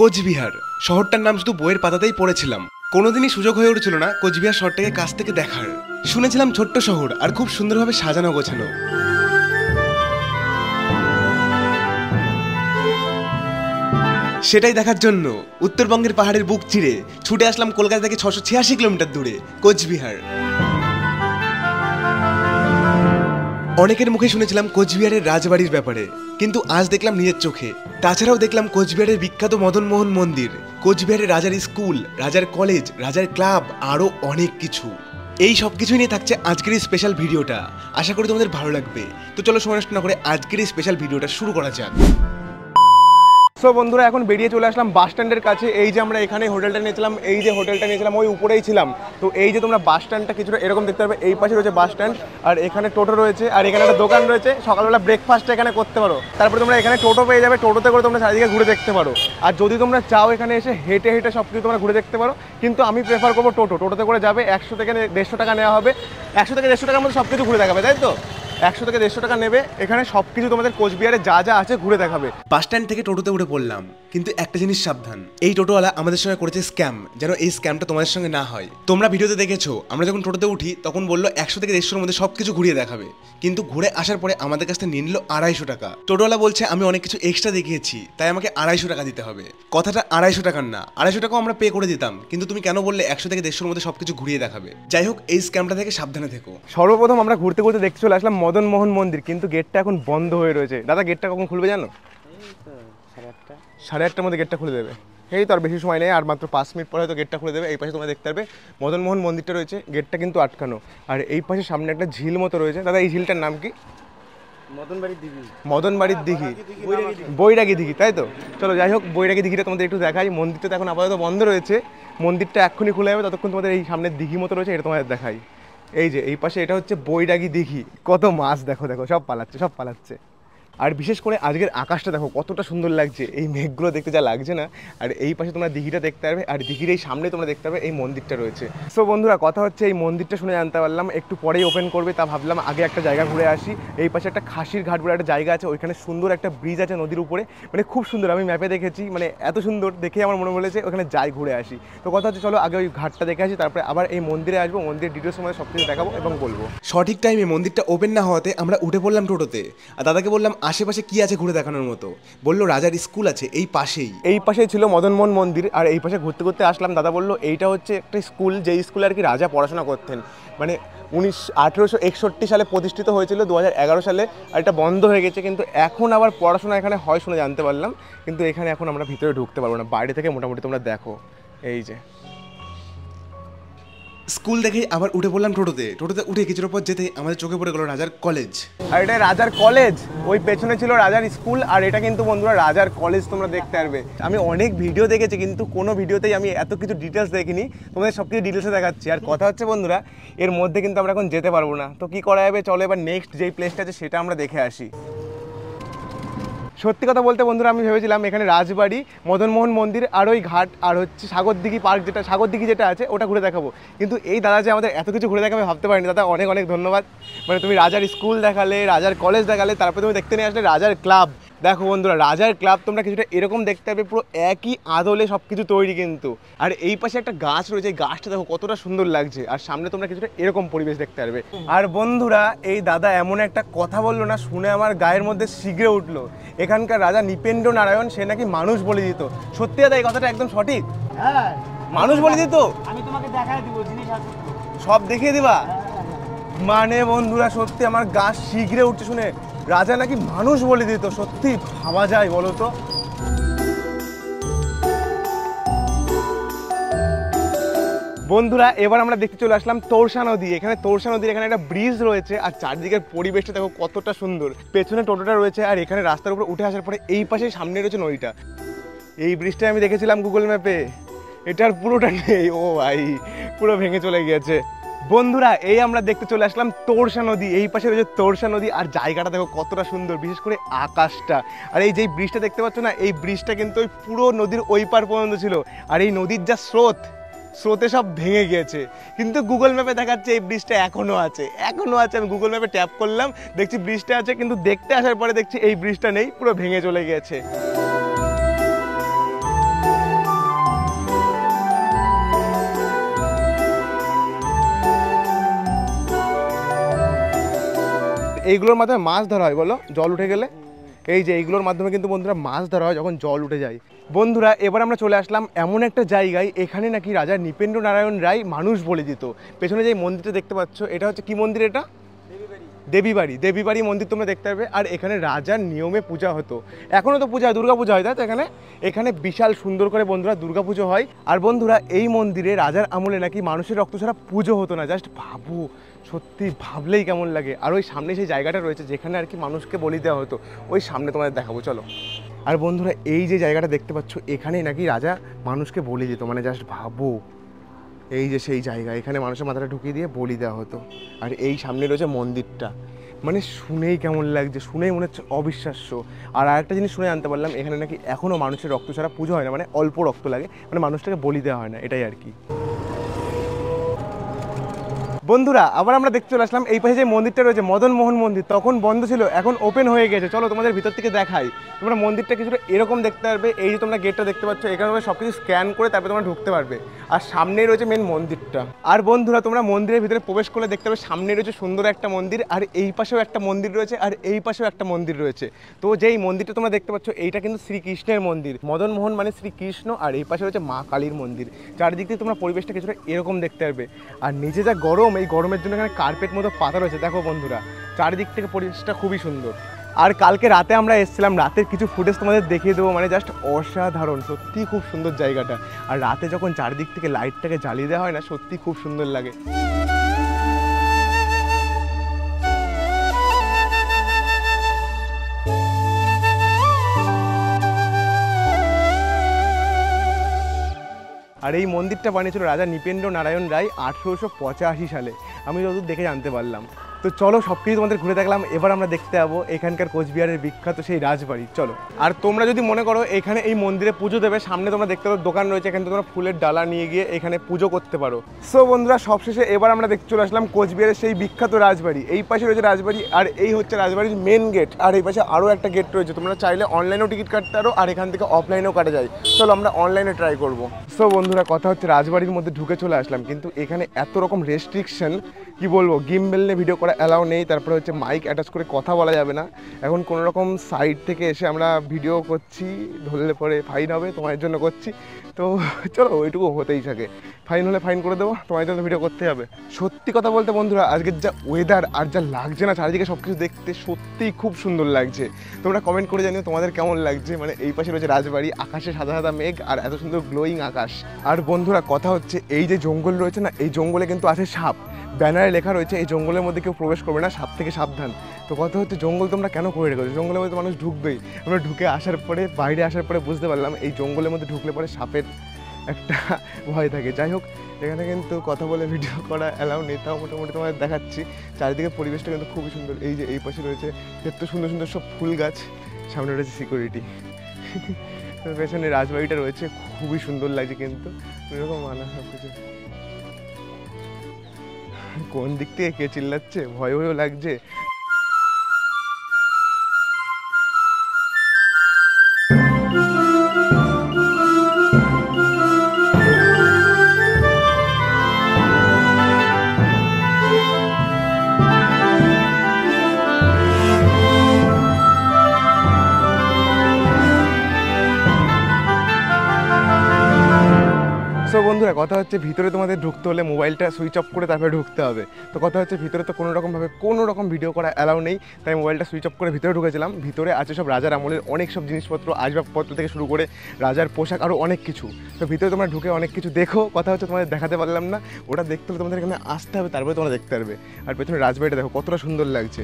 কোচবিহার শহরটার নাম শুধু বইয়ের পাতাতেই পড়েছিলাম, কোনোদিনই সুযোগ হয়ে উঠছিল না কোচবিহার শহরটাকে কাছ থেকে দেখার। শুনেছিলাম ছোট্ট শহর আর খুব সুন্দরভাবে সাজানো গোছানো। সেটাই দেখার জন্য উত্তরবঙ্গের পাহাড়ের বুক চিরে ছুটে আসলাম কলকাতা থেকে 686 কিলোমিটার দূরে কোচবিহার। অনেকের মুখে শুনেছিলাম কোচবিহারের রাজবাড়ির ব্যাপারে, কিন্তু আজ দেখলাম নিজের চোখে। তাছাড়াও দেখলাম কোচবিহারের বিখ্যাত মদন মোহন মন্দির, কোচবিহারের রাজার স্কুল, রাজার কলেজ, রাজার ক্লাব, আরও অনেক কিছু। এই সব কিছুই নিয়ে থাকছে আজকের এই স্পেশাল ভিডিওটা। আশা করি তোমাদের ভালো লাগবে। তো চলো সময় নষ্ট না করে আজকের এই স্পেশাল ভিডিওটা শুরু করা যাক। সো বন্ধুরা, এখন বেরিয়ে চলে আসলাম বাস স্ট্যান্ডের কাছে। এই যে আমরা এখানে হোটেলটা নিয়েছিলাম, এই যে হোটেলটা নিয়েছিলাম ওই উপরেই ছিলাম। তো এই যে তোমরা বাস স্ট্যান্ডটা কিছুটা এরকম দেখতে পারবে। এই পাশে রয়েছে বাস স্ট্যান্ড, আর এখানে টোটো রয়েছে, আর এখানে একটা দোকান রয়েছে। সকালবেলা ব্রেকফাস্টটা এখানে করতে পারো। তারপরে তোমরা এখানে টোটো পেয়ে যাবে, টোটোতে করে তোমরা চারিদিকে ঘুরে দেখতে পারো। আর যদি তোমরা চাও এখানে এসে হেঁটে হেঁটে সব কিছু তোমরা ঘুরে দেখতে পারো, কিন্তু আমি প্রেফার করবো টোটোতে করে যাবে। 100 থেকে 150 টাকা নেওয়া হবে। 100 থেকে 150 টাকার মধ্যে সব কিছু ঘুরে দেখাবে, তাই তো? 100 থেকে 150 টাকা নেবে, এখানে সব কিছু তোমাদের কোচবিহারে যা যা আছে ঘুরে দেখাবে। বাস স্ট্যান্ড থেকে টোটোতে উঠে পড়লাম, কিন্তু একটা জিনিস সাবধান, এই টোটোওয়ালা আমাদের সঙ্গে করেছে স্ক্যাম, যেন এই স্ক্যামটা তোমাদের সঙ্গে না হয়। তোমরা ভিডিওতে দেখেছো আমরা যখন টোটোতে উঠি তখন বললো 100 থেকে 150-র মধ্যে সব কিছু ঘুরিয়ে দেখাবে, কিন্তু ঘুরে আসার পরে আমাদের কাছ থেকে নিয়ে নিল 250 টাকা। টোটোওয়ালা বলছে আমি অনেক কিছু এক্সট্রা দেখিয়েছি, তাই আমাকে 250 টাকা দিতে হবে। কথাটা 250 টাকার না, 250 টাকাও আমরা পে করে দিতাম, কিন্তু তুমি কেন বললে 100 থেকে 150-র মধ্যে সবকিছু ঘুরিয়ে দেখাবে? যাই হোক, এই স্ক্যামটা থেকে সাবধানে থেকো। সর্বপ্রথম আমরা ঘুরতে ঘুরতে দেখতে চলে আসলাম মদন মোহন মন্দির, কিন্তু গেটটা এখন বন্ধ হয়ে রয়েছে। দাদা, গেটটা কখন খুলবে জানো? 8:30-টার মধ্যে গেটটা খুলে দেবে। এই তো আর বেশি সময় নেই, আর মাত্র 5 মিনিট পরে হয়তো গেটটা খুলে দেবে। এই পাশে তোমরা দেখতে পারবে মদন মোহন মন্দিরটা রয়েছে, গেটটা কিন্তু আটকানো। আর এই পাশে সামনে একটা ঝিল মতো রয়েছে। দাদা, এই ঝিলটার নাম কি? মদনবাড়ির দিঘি, বৈরাগী দিঘি, তাই তো? চলো যাই হোক, বৈরাগী দিঘিটা তোমাদের একটু দেখাই। মন্দিরটা তো এখন আপাতত বন্ধ রয়েছে, মন্দিরটা এক্ষুনি খুলে যাবে, ততক্ষণ তোমাদের এই সামনের দিঘি মতো রয়েছে এটা তোমাদের দেখাই। এই যে এই পাশে এটা হচ্ছে বৈরাগী দিঘি। কত মাছ দেখো, দেখো সব পালাচ্ছে। আর বিশেষ করে আজকের আকাশটা দেখো কতটা সুন্দর লাগছে, এই মেঘগুলো দেখতে যা লাগছে না। আর এই পাশে তোমরা দিঘিটা দেখতে পারবে, আর দিঘির এই সামনে তোমরা দেখতে পারবে এই মন্দিরটা রয়েছে। সো বন্ধুরা, কথা হচ্ছে এই মন্দিরটা শুনে জানতে পারলাম একটু পরেই ওপেন করবে, তা ভাবলাম আগে একটা জায়গা ঘুরে আসি। এই পাশে একটা খাসির ঘাট বলে একটা জায়গা আছে, ওইখানে সুন্দর একটা ব্রিজ আছে নদীর উপরে, মানে খুব সুন্দর। আমি ম্যাপে দেখেছি, মানে এত সুন্দর দেখে আমার মনে বলেছে ওখানে যাই ঘুরে আসি। তো কথা হচ্ছে চলো আগে ওই ঘাটটা দেখে আসি, তারপরে আবার এই মন্দিরে আসবো, মন্দিরের ডিটেলস সময় সব কিছু দেখাবো এবং বলবো। সঠিক টাইমে মন্দিরটা ওপেন না হওয়াতে আমরা উঠে পড়লাম টোটোতে, আর দাদাকে বললাম আশেপাশে কি আছে ঘুরে দেখানোর মতো। বললো রাজার স্কুল আছে এই পাশেই। এই পাশেই ছিল মদন মোহন মন্দির, আর এই পাশে ঘুরতে ঘুরতে আসলাম। দাদা বললো এইটা হচ্ছে একটা স্কুল, যেই স্কুলে আর কি রাজা পড়াশোনা করতেন। মানে 1861 সালে প্রতিষ্ঠিত হয়েছিল, 2011 সালে, আর এটা বন্ধ হয়ে গেছে। কিন্তু এখন আবার পড়াশোনা এখানে হয় শুনে জানতে পারলাম, কিন্তু এখানে এখন আমরা ভিতরে ঢুকতে পারবো না, বাইরে থেকে মোটামুটি তোমরা দেখো। এই যে স্কুল দেখেই আবার উঠে পড়লাম টোটোতে উঠে কিছুটা পর যেতে আমাদের চোখে পড়ে গেল রাজার কলেজ। আর এটা রাজার কলেজ, ওই পেছনে ছিল রাজার স্কুল, আর এটা কিন্তু বন্ধুরা রাজার কলেজ তোমরা দেখতে পারবে। আমি অনেক ভিডিও দেখেছি, কিন্তু কোনো ভিডিওতেই আমি এত কিছু ডিটেলস দেখিনি, তোমাদের সব কিছু ডিটেলসে দেখাচ্ছি। আর কথা হচ্ছে বন্ধুরা, এর মধ্যে কিন্তু আমরা এখন যেতে পারবো না, তো কি করা যাবে, চলো এবার নেক্সট যেই প্লেসটা আছে সেটা আমরা দেখে আসি। সত্যি কথা বলতে বন্ধুরা, আমি ভেবেছিলাম এখানে রাজবাড়ি, মদন মোহন মন্দির, আর ওই ঘাট, আর হচ্ছে সাগরদিঘি পার্ক, যেটা সাগরদিঘি যেটা আছে ওটা ঘুরে দেখাবো। কিন্তু এই দাদা যে আমাদের এত কিছু ঘুরে দেখাবে ভাবতে পারিনি। দাদা অনেক অনেক ধন্যবাদ। মানে তুমি রাজার স্কুল দেখালে, রাজার কলেজ দেখালে, তারপরে তুমি দেখতে নিয়ে আসলে রাজার ক্লাব। দেখো বন্ধুরা, রাজার ক্লাব তোমরা কিছুটা এরকম দেখতে পাবে, পুরো একই আদলে সব কিছু তৈরি কিন্তু। আর এই পাশে একটা গাছ রয়েছে, এই গাছটা দেখো কতটা সুন্দর লাগছে, আর সামনে তোমরা কিছুটা এরকম পরিবেশ দেখতে পারবে। আর বন্ধুরা, এই দাদা এমন একটা কথা বললো না, শুনে আমার গায়ের মধ্যে শিগড়ে উঠলো। এখানকার রাজা নৃপেন্দ্র নারায়ণ, সে নাকি মানুষ বলে দিত। সত্যি দাদা, এই কথাটা একদম সঠিক? হ্যাঁ, মানুষ বলে দিত। আমি তোমাকে দেখাই দিব, জিনিস আছে সব দেখিয়ে দিবা। মানে বন্ধুরা, সত্যি আমার গা শিগড়ে উঠছে শুনে, রাজা নাকি মানুষ বলে দিত। সত্যি ভাবা যায় বলো তো? বন্ধুরা, এবার আমরা দেখতে চলে আসলাম তোরসা নদী। এখানে তোরসা নদীর এখানে একটা ব্রিজ রয়েছে, আর চারদিকের পরিবেশটা দেখো কতটা সুন্দর। পেছনে টোটোটা রয়েছে, আর এখানে রাস্তার উপর উঠে আসার পরে এই পাশে সামনে রয়েছে নদীটা। এই ব্রিজটা আমি দেখেছিলাম গুগল ম্যাপে, এটার পুরোটা নেই। ও ভাই, পুরো ভেঙে চলে গিয়েছে। বন্ধুরা, এই আমরা দেখতে চলে আসলাম তোরসা নদী। এই পাশে রয়েছে তোরসা নদী, আর জায়গাটা দেখো কতটা সুন্দর, বিশেষ করে আকাশটা। আর এই যে ব্রিজটা দেখতে পাচ্ছ না, এই ব্রিজটা কিন্তু ওই পুরো নদীর ওই পার পর্যন্ত ছিল। আর এই নদীর যা স্রোতে সব ভেঙে গিয়েছে, কিন্তু গুগল ম্যাপে দেখাচ্ছে এই ব্রিজটা এখনো আছে। আমি গুগল ম্যাপে ট্যাপ করলাম, দেখছি ব্রিজটা আছে, কিন্তু দেখতে আসার পরে দেখছি এই ব্রিজটা নেই, পুরো ভেঙে চলে গিয়েছে। এইগুলোর মাধ্যমে মাছ ধরা হয় বলো, জল উঠে গেলে? এই যে এইগুলোর মাধ্যমে কিন্তু বন্ধুরা মাছ ধরা হয় যখন জল উঠে যায়। বন্ধুরা এবার আমরা চলে আসলাম এমন একটা জায়গায়, এখানে নাকি রাজা নৃপেন্দ্র নারায়ণ রায় মানুষ বলে দিত। পেছনে যে মন্দিরটা দেখতে পাচ্ছ, এটা হচ্ছে কি মন্দির? এটা দেবীবাড়ি মন্দির তোমরা দেখতে পাবে। আর এখানে রাজার নিয়মে পূজা হতো, এখনও তো পূজা হয়, দুর্গা পূজা হয়, তাই তো? এখানে বিশাল সুন্দর করে বন্ধুরা দুর্গা পুজো হয়। আর বন্ধুরা এই মন্দিরে রাজার আমলে নাকি মানুষের রক্ত ছাড়া পুজো হতো না। জাস্ট ভাবো, সত্যি ভাবলেই কেমন লাগে। আর ওই সামনে সেই জায়গাটা রয়েছে যেখানে আর কি মানুষকে বলি দেওয়া হতো, ওই সামনে তোমাদের দেখাবো, চলো। আর বন্ধুরা এই যে জায়গাটা দেখতে পাচ্ছ, এখানেই নাকি রাজা মানুষকে বলি দিত। মানে জাস্ট ভাবো, এই যে সেই জায়গা, এখানে মানুষের মাথাটা ঢুকিয়ে দিয়ে বলি দেওয়া হতো। আর এই সামনে রয়েছে মন্দিরটা, মানে শুনেই কেমন লাগছে, শুনেই মনে হচ্ছে অবিশ্বাস্য। আর আরেকটা জিনিস শুনে জানতে পারলাম, এখানে নাকি এখনও মানুষের রক্ত ছাড়া পুজো হয় না, মানে অল্প রক্ত লাগে, মানে মানুষটাকে বলি দেওয়া হয় না, এটাই আর কি। বন্ধুরা আবার আমরা দেখতে চলে আসলাম এই পাশে যে মন্দিরটা রয়েছে মদন মোহন মন্দির, তখন বন্ধ ছিল, এখন ওপেন হয়ে গেছে। চলো তোমাদের ভিতর থেকে দেখাই। তোমরা মন্দিরটা কিছুটা এরকম দেখতে পারবে। এই যে তোমরা গেটটা দেখতে পাচ্ছ, এখানে তোমরা সব কিছু স্ক্যান করে তারপরে তোমরা ঢুকতে পারবে। আর সামনেই রয়েছে মেন মন্দিরটা। আর বন্ধুরা তোমরা মন্দিরের ভিতরে প্রবেশ করলে দেখতে পাবে সামনে রয়েছে সুন্দর একটা মন্দির, আর এই পাশেও একটা মন্দির রয়েছে, আর এই পাশেও একটা মন্দির রয়েছে। তো যেই মন্দিরটা তোমরা দেখতে পাচ্ছ, এইটা কিন্তু শ্রীকৃষ্ণের মন্দির। মদন মোহন মানে শ্রীকৃষ্ণ, আর এই পাশে রয়েছে মা কালীর মন্দির। চারিদিক দিয়ে তোমরা পরিবেশটা কিছুটা এরকম দেখতে পারবে। আর নিচে যা গরম, এই গরমের জন্য এখানে কার্পেট মতো পাতা রয়েছে। দেখো বন্ধুরা, চারিদিক থেকে পরিবেশটা খুবই সুন্দর। আর কালকে রাতে আমরা এসেছিলাম, রাতের কিছু ফুটেজ তোমাদের দেখিয়ে দেবো, মানে জাস্ট অসাধারণ, সত্যিই খুব সুন্দর জায়গাটা। আর রাতে যখন চারিদিক থেকে লাইটটাকে জ্বালিয়ে দেওয়া হয় না, সত্যি খুব সুন্দর লাগে। আর এই মন্দিরটা বানিয়েছিল রাজা নৃপেন্দ্র নারায়ণ রায় 1885 সালে, আমি যতদূর দেখে জানতে পারলাম। তো চলো সব কিছু তোমাদের ঘুরে দেখলাম, এবার আমরা দেখতে যাবো এখানকার কোচবিহারের বিখ্যাত সেই রাজবাড়ি, চলো। আর তোমরা যদি মনে করো এখানে এই মন্দিরে পুজো দেবে, সামনে তোমরা দেখতে পারো দোকান রয়েছে, এখানে তোমরা ফুলের ডালা নিয়ে গিয়ে এখানে পুজো করতে পারো। সো বন্ধুরা সবশেষে এবার আমরা দেখতে চলে আসলাম কোচবিহারের সেই বিখ্যাত রাজবাড়ি। এই পাশে রয়েছে রাজবাড়ি, আর এই হচ্ছে রাজবাড়ির মেন গেট। আর এই পাশে আরও একটা গেট রয়েছে, তোমরা চাইলে অনলাইনেও টিকিট কাটতে পারো, আর এখান থেকে অফলাইনেও কাটা যায়। চলো আমরা অনলাইনে ট্রাই করবো। সো বন্ধুরা কথা হচ্ছে রাজবাড়ির মধ্যে ঢুকে চলে আসলাম, কিন্তু এখানে এত রকম রেস্ট্রিকশন, কি বলবো, গিম্বেল নিয়ে ভিডিও করা অ্যালাউ নেই, তারপরে হচ্ছে মাইক অ্যাটাচ করে কথা বলা যাবে না। এখন কোনো রকম সাইড থেকে এসে আমরা ভিডিও করছি, ধরলে পরে ফাইন হবে, তোমার জন্য করছি। তো চলো ওইটুকু হতেই থাকে, ফাইন হলে ফাইন করে দেবো, তোমার জন্য ভিডিও করতে হবে। সত্যি কথা বলতে বন্ধুরা, আজকের যা ওয়েদার আর যা লাগছে না চারিদিকে সব কিছু দেখতে, সত্যিই খুব সুন্দর লাগছে। তোমরা কমেন্ট করে জানিও তোমাদের কেমন লাগছে। মানে এই পাশে রয়েছে রাজবাড়ি, আকাশে সাদা সাদা মেঘ আর এত সুন্দর গ্লোয়িং আকাশ। আর বন্ধুরা কথা হচ্ছে এই যে জঙ্গল রয়েছে না, এই জঙ্গলে কিন্তু আছে সাপ। ব্যানারে লেখা রয়েছে এই জঙ্গলের মধ্যে কেউ প্রবেশ করবে না, সাপ থেকে সাবধান। তো কথা হচ্ছে জঙ্গল তোমরা কেন করে রেখেছো? জঙ্গলের মধ্যে মানুষ ঢুকবেই। আমরা ঢুকে আসার পরে, বাইরে আসার পরে বুঝতে পারলাম এই জঙ্গলের মধ্যে ঢুকলে পরে সাপের একটা ভয় থাকে। যাই হোক, এখানে কিন্তু কথা বলে ভিডিও করা অ্যালাউ নেই, তাও মোটামুটি তোমাদের দেখাচ্ছি। চারিদিকে পরিবেশটা কিন্তু খুবই সুন্দর। এই যে এই পাশে রয়েছে এত সুন্দর সুন্দর সব ফুল গাছ, সামনে রয়েছে সিকিউরিটি, পেছনে রাজবাড়িটা রয়েছে, খুবই সুন্দর লাগছে। কিন্তু এরকম মানা সব কিছু, কোন দিক থেকে কে চিল্লাচ্ছে, ভয় ভয়ও লাগছে। সো বন্ধুরা কথা হচ্ছে ভিতরে তোমাদের ঢুকতে হলে মোবাইলটা সুইচ অফ করে তারপরে ঢুকতে হবে। তো কথা হচ্ছে ভিতরে তো কোনো রকম ভিডিও করা অ্যালাউ নেই, তাই মোবাইলটা সুইচ অফ করে ভিতরে ঢুকেছিলাম। ভিতরে আছে সব রাজার আমলের অনেক সব জিনিসপত্র, আসবাবপত্র থেকে শুরু করে রাজার পোশাক, আরও অনেক কিছু। তো ভিতরে তোমরা ঢুকে অনেক কিছু দেখো। কথা হচ্ছে তোমাদের দেখাতে পারলাম না, ওটা দেখতে হলে তোমাদের এখানে আসতে হবে, তারপরে তোমরা দেখতে পারবে। আর পেছনে রাজবাড়িটা দেখো কতটা সুন্দর লাগছে।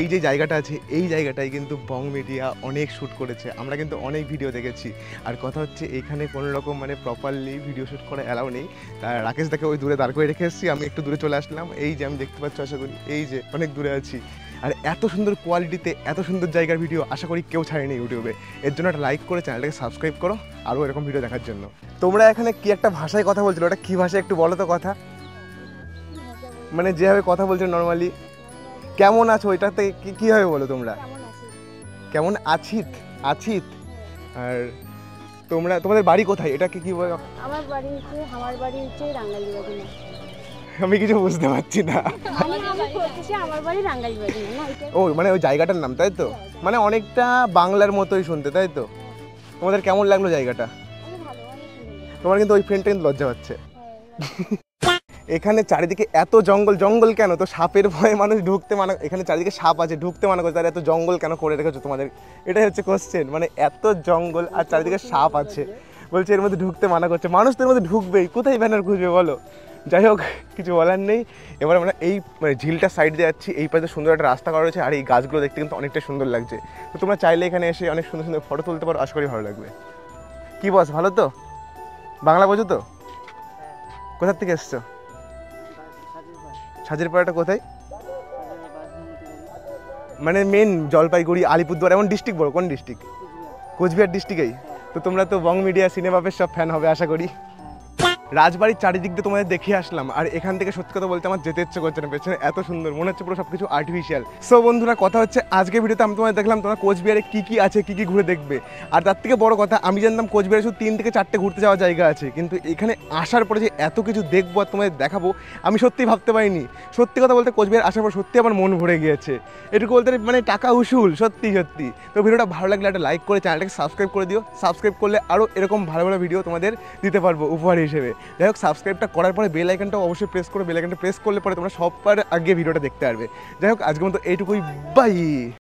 এই যে জায়গাটা আছে, এই জায়গাটায় কিন্তু বং মিডিয়া অনেক শ্যুট করেছে, আমরা কিন্তু অনেক ভিডিও দেখেছি। আর কথা হচ্ছে এখানে কোনো রকম মানে প্রপারলি ভিডিও শ্যুট করা অ্যালাউ নেই। রাকেশ দাকে ওই দূরে দাঁড় করে রেখে এসেছি, আমি একটু দূরে চলে আসলাম। এই যে আমি দেখতে পাচ্ছি, আশা করি এই যে অনেক দূরে আছি। আর এত সুন্দর কোয়ালিটিতে এত সুন্দর জায়গার ভিডিও আশা করি কেউ ছাড়েনি ইউটিউবে। এর জন্য একটা লাইক করে চ্যানেলটাকে সাবস্ক্রাইব করো আরও এরকম ভিডিও দেখার জন্য। তোমরা এখানে কি একটা ভাষায় কথা বলছিল, ওটা কী ভাষায় একটু বলো তো কথা, মানে যেভাবে কথা বলছো নর্মালি। কেমন আছো ওইটাতে কীভাবে বলো তোমরা? কেমন আছিত? আছিত। আর তোমাদের বাড়ি কোথায়, এটা কি বলে? আমার বাড়ি হচ্ছে রাঙ্গাইল বাড়ি না। আমি কিছু বুঝতে পারছি না। আমি বলতেছি আমার বাড়ি রাঙ্গাইল বাড়ি না এটা। ও মানে ওই জায়গাটার নাম, তাই তো? মানে অনেকটা বাংলার মতোই শুনতে, তাই তো? তোমাদের কেমন লাগলো জায়গাটা? আমি ভালো অনেক সুন্দর। তোমার কিন্তু ওই ফ্রেন্ডটা কিন্তু লজ্জা পাচ্ছে। হ্যাঁ, এখানে চারিদিকে এত জঙ্গল, জঙ্গল কেন? তো সাপের ভয়ে মানুষ ঢুকতে মানা, এখানে চারিদিকে সাপ আছে ঢুকতে মানা করছে, তার এত জঙ্গল কেন করে রেখেছো তোমাদের? এটাই হচ্ছে কোশ্চেন, মানে এত জঙ্গল আর চারিদিকে সাপ আছে, বলছে এর মধ্যে ঢুকতে মানা করছে। মানুষ তো এর মধ্যে ঢুকবেই, কোথায় ব্যানার খুঁজবে বলো? যাই হোক, কিছু বলার নেই। এবার আমরা এই মানে ঝিলটার সাইড দিয়ে যাচ্ছি, এই পাশে সুন্দর একটা রাস্তা করা রয়েছে, আর এই গাছগুলো দেখতে কিন্তু অনেকটা সুন্দর লাগছে। তো তোমরা চাইলে এখানে এসে অনেক সুন্দর সুন্দর ফটো তুলতে পারো, আশা করি ভালো লাগবে। কি বস, ভালো তো? বাংলা বোঝো তো? কোথার থেকে এসছো? সাজের পাড়াটা কোথায়? মানে মেন জলপাইগুড়ি, আলিপুরদুয়ার, এমন ডিস্ট্রিক্ট বড়? কোন ডিস্ট্রিক্ট? কোচবিহার ডিস্ট্রিক্টেই। তো তোমরা তো বং মিডিয়া সিনেমাপের সব ফ্যান হবে আশা করি। রাজবাড়ির চারিদিক দিয়ে তোমাদের দেখিয়ে আসলাম, আর এখান থেকে সত্যি কথা বলতে আমার যেতে ইচ্ছে করছে না, পেছনে এত সুন্দর মনে হচ্ছে পুরো সব কিছু আর্টিফিশিয়াল। সো বন্ধুরা, কথা হচ্ছে আজকে ভিডিওতে আমি তোমাদের দেখলাম তোমরা কোচবিহারে কী কী আছে, কী কী ঘুরে দেখবে। আর তার থেকে বড় কথা, আমি জানতাম কোচবিহারে শুধু 3 থেকে 4টে ঘুরতে যাওয়ার জায়গা আছে, কিন্তু এখানে আসার পরে যে এত কিছু দেখবো আর তোমাদের দেখাবো, আমি সত্যিই ভাবতে পারিনি। সত্যি কথা বলতে কোচবিহার আসার পর সত্যি আমার মন ভরে গিয়েছে, এটুকু বলতে মানে টাকা উসুল, সত্যি সত্যি। তো ভিডিওটা ভালো লাগলে একটা লাইক করে চ্যানেলটাকে সাবস্ক্রাইব করে দিও। সাবস্ক্রাইব করলে আরও এরকম ভালো ভালো ভিডিও তোমাদের দিতে পারবো উপহার হিসেবে। যাই হোক, সাবস্ক্রাইবটা করার পরে বেল আইকনটা অবশ্যই প্রেস করো, বেল আইকনটা প্রেস করলে পরে তোমরা সবার আগে ভিডিওটা দেখতে পারবে। যাই হোক, আজকের মতো এইটুকুই, বাই।